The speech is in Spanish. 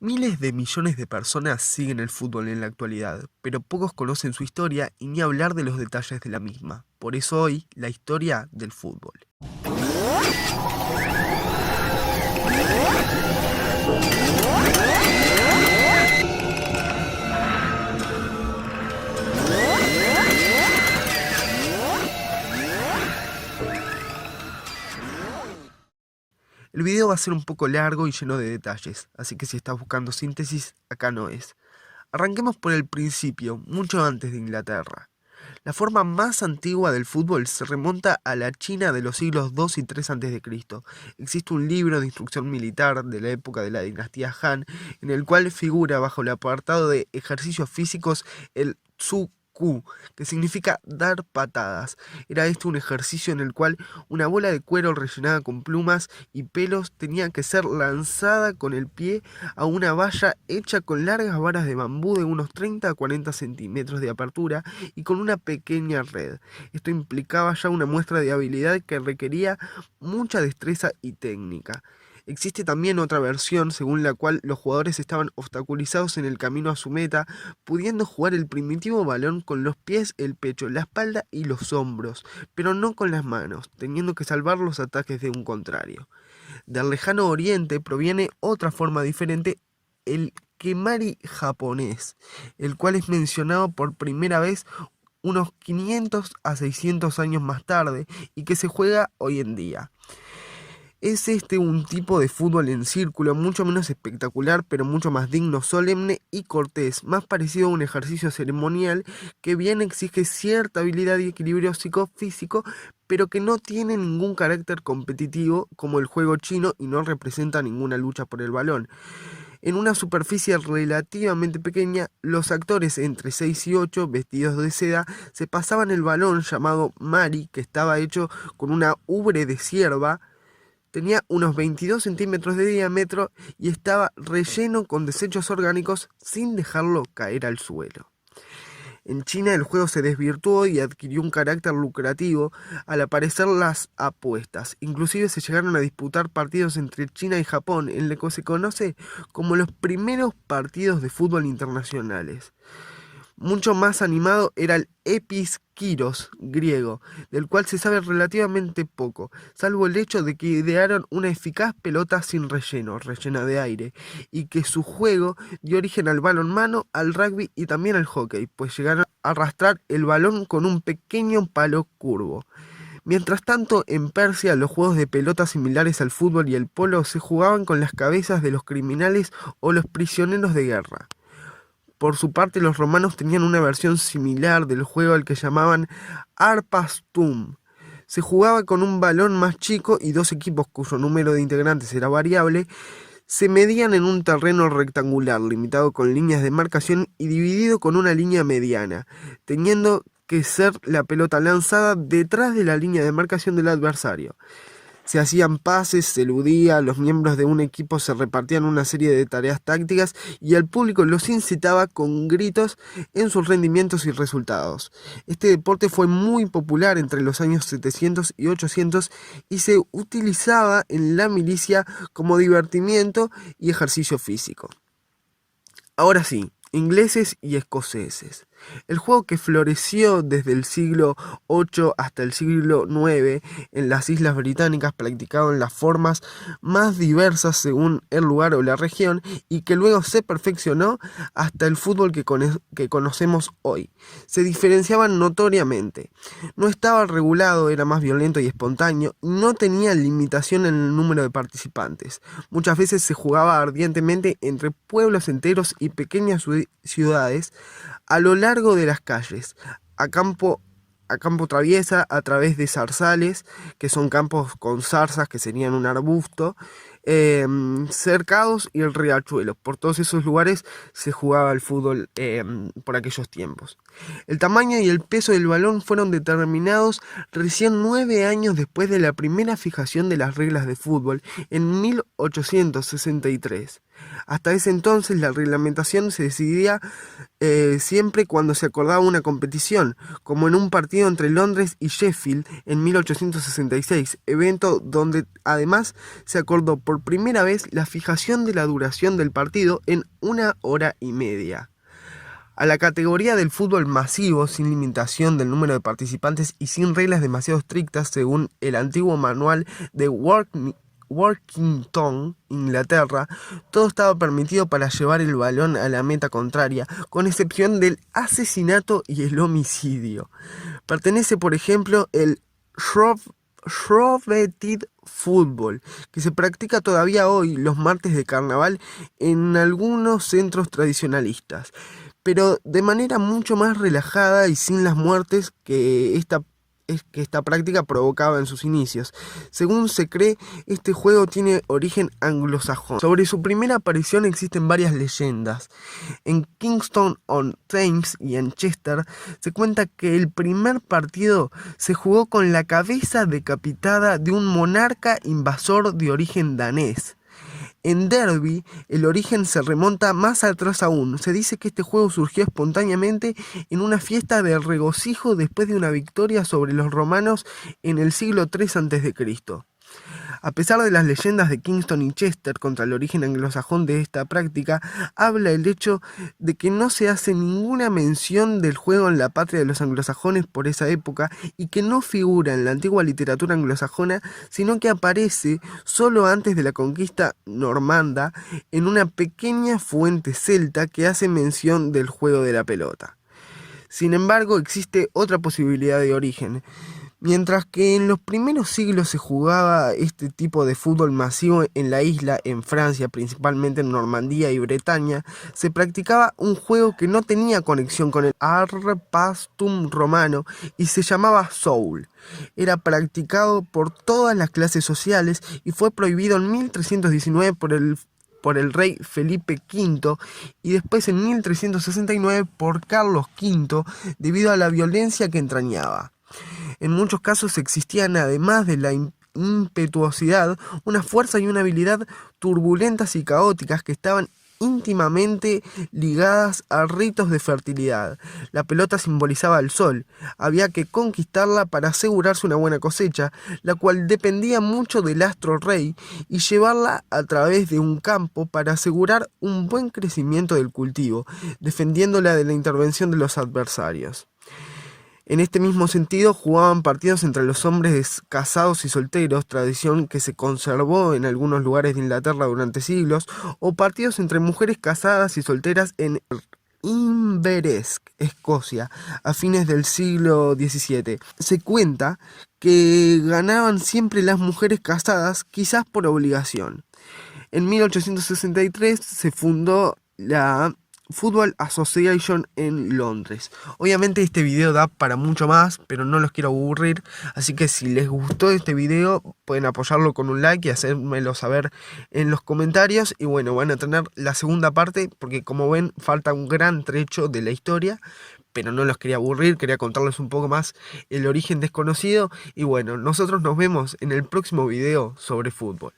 Miles de millones de personas siguen el fútbol en la actualidad, pero pocos conocen su historia y ni hablar de los detalles de la misma. Por eso hoy, la historia del fútbol. El video va a ser un poco largo y lleno de detalles, así que si estás buscando síntesis, acá no es. Arranquemos por el principio, mucho antes de Inglaterra. La forma más antigua del fútbol se remonta a la China de los siglos II y III a.C. Existe un libro de instrucción militar de la época de la dinastía Han, en el cual figura bajo el apartado de ejercicios físicos el Tzu Ku, que significa dar patadas. Era este un ejercicio en el cual una bola de cuero rellenada con plumas y pelos tenía que ser lanzada con el pie a una valla hecha con largas varas de bambú de unos 30 a 40 centímetros de apertura y con una pequeña red. Esto implicaba ya una muestra de habilidad que requería mucha destreza y técnica. Existe también otra versión según la cual los jugadores estaban obstaculizados en el camino a su meta, pudiendo jugar el primitivo balón con los pies, el pecho, la espalda y los hombros, pero no con las manos, teniendo que salvar los ataques de un contrario. Del lejano oriente proviene otra forma diferente, el Kemari japonés, el cual es mencionado por primera vez unos 500 a 600 años más tarde y que se juega hoy en día. Es un tipo de fútbol en círculo, mucho menos espectacular, pero mucho más digno, solemne y cortés, más parecido a un ejercicio ceremonial que bien exige cierta habilidad y equilibrio psicofísico, pero que no tiene ningún carácter competitivo como el juego chino y no representa ninguna lucha por el balón. En una superficie relativamente pequeña, los actores entre 6 y 8, vestidos de seda, se pasaban el balón llamado mari, que estaba hecho con una ubre de cierva. Tenía unos 22 centímetros de diámetro y estaba relleno con desechos orgánicos sin dejarlo caer al suelo. En China el juego se desvirtuó y adquirió un carácter lucrativo al aparecer las apuestas. Inclusive se llegaron a disputar partidos entre China y Japón en lo que se conoce como los primeros partidos de fútbol internacionales. Mucho más animado era el Episkiros griego, del cual se sabe relativamente poco, salvo el hecho de que idearon una eficaz pelota sin relleno, rellena de aire, y que su juego dio origen al balonmano, al rugby y también al hockey, pues llegaron a arrastrar el balón con un pequeño palo curvo. Mientras tanto, en Persia, los juegos de pelota similares al fútbol y el polo se jugaban con las cabezas de los criminales o los prisioneros de guerra. Por su parte, los romanos tenían una versión similar del juego al que llamaban arpastum. Se jugaba con un balón más chico y dos equipos cuyo número de integrantes era variable, se medían en un terreno rectangular, limitado con líneas de marcación y dividido con una línea mediana, teniendo que ser la pelota lanzada detrás de la línea de marcación del adversario. Se hacían pases, se eludía, los miembros de un equipo se repartían una serie de tareas tácticas y al público los incitaba con gritos en sus rendimientos y resultados. Este deporte fue muy popular entre los años 700 y 800 y se utilizaba en la milicia como divertimiento y ejercicio físico. Ahora sí, ingleses y escoceses. El juego que floreció desde el siglo VIII hasta el siglo IX en las Islas Británicas, practicado en las formas más diversas según el lugar o la región, y que luego se perfeccionó hasta el fútbol que conocemos hoy. Se diferenciaban notoriamente. No estaba regulado, era más violento y espontáneo, y no tenía limitación en el número de participantes. Muchas veces se jugaba ardientemente entre pueblos enteros y pequeñas ciudades, a lo largo de las calles, a campo traviesa, a través de zarzales, que son campos con zarzas, que serían un arbusto, cercados y el riachuelo. Por todos esos lugares se jugaba el fútbol por aquellos tiempos. El tamaño y el peso del balón fueron determinados recién 9 años después de la primera fijación de las reglas de fútbol, en 1863. Hasta ese entonces la reglamentación se decidía siempre cuando se acordaba una competición, como en un partido entre Londres y Sheffield en 1866, evento donde además se acordó por primera vez la fijación de la duración del partido en 1 hora y media. A la categoría del fútbol masivo, sin limitación del número de participantes y sin reglas demasiado estrictas, según el antiguo manual de Workington, Inglaterra, todo estaba permitido para llevar el balón a la meta contraria, con excepción del asesinato y el homicidio. Pertenece, por ejemplo, el Shrovetide Football, que se practica todavía hoy los martes de carnaval en algunos centros tradicionalistas, pero de manera mucho más relajada y sin las muertes que esta práctica provocaba en sus inicios. Según se cree, este juego tiene origen anglosajón. Sobre su primera aparición existen varias leyendas. En Kingston-on-Thames y en Chester se cuenta que el primer partido se jugó con la cabeza decapitada de un monarca invasor de origen danés. En Derby, el origen se remonta más atrás aún. Se dice que este juego surgió espontáneamente en una fiesta de regocijo después de una victoria sobre los romanos en el siglo III a.C. A pesar de las leyendas de Kingston y Chester contra el origen anglosajón de esta práctica, habla el hecho de que no se hace ninguna mención del juego en la patria de los anglosajones por esa época y que no figura en la antigua literatura anglosajona, sino que aparece solo antes de la conquista normanda en una pequeña fuente celta que hace mención del juego de la pelota. Sin embargo, existe otra posibilidad de origen. Mientras que en los primeros siglos se jugaba este tipo de fútbol masivo en la isla, en Francia, principalmente en Normandía y Bretaña, se practicaba un juego que no tenía conexión con el Arpastum romano y se llamaba Soul. Era practicado por todas las clases sociales y fue prohibido en 1319 por el rey Felipe V y después en 1369 por Carlos V debido a la violencia que entrañaba. En muchos casos existían, además de la impetuosidad, una fuerza y una habilidad turbulentas y caóticas que estaban íntimamente ligadas a ritos de fertilidad. La pelota simbolizaba el sol. Había que conquistarla para asegurarse una buena cosecha, la cual dependía mucho del astro rey, y llevarla a través de un campo para asegurar un buen crecimiento del cultivo, defendiéndola de la intervención de los adversarios. En este mismo sentido, jugaban partidos entre los hombres casados y solteros, tradición que se conservó en algunos lugares de Inglaterra durante siglos, o partidos entre mujeres casadas y solteras en Inverness, Escocia, a fines del siglo XVII. Se cuenta que ganaban siempre las mujeres casadas, quizás por obligación. En 1863 se fundó la Football Association en Londres. Obviamente este video da para mucho más, pero no los quiero aburrir, así que si les gustó este video pueden apoyarlo con un like y hacérmelo saber en los comentarios. Y bueno, van a tener la segunda parte porque, como ven, falta un gran trecho de la historia, pero no los quería aburrir, quería contarles un poco más el origen desconocido. Y bueno, nosotros nos vemos en el próximo video sobre fútbol.